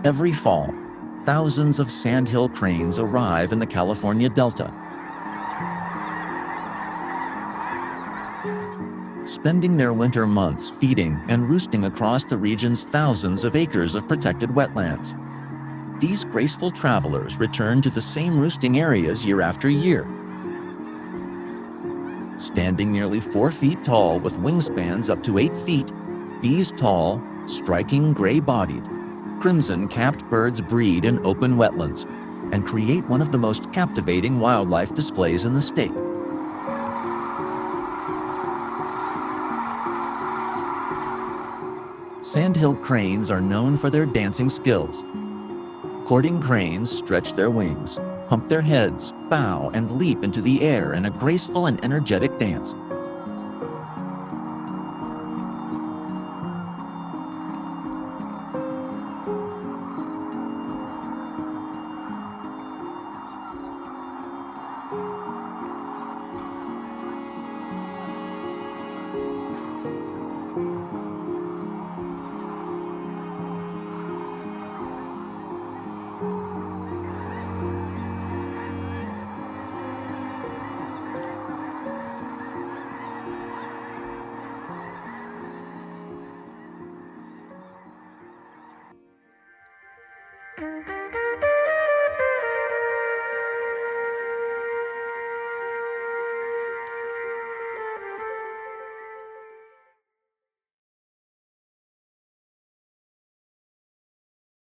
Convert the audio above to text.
Every fall, thousands of sandhill cranes arrive in the California Delta, spending their winter months feeding and roosting across the region's thousands of acres of protected wetlands. These graceful travelers return to the same roosting areas year after year. Standing nearly 4 feet tall with wingspans up to 8 feet, these tall, striking gray-bodied, crimson-capped birds breed in open wetlands and create one of the most captivating wildlife displays in the state. Sandhill cranes are known for their dancing skills. Courting cranes stretch their wings, hump their heads, bow, and leap into the air in a graceful and energetic dance.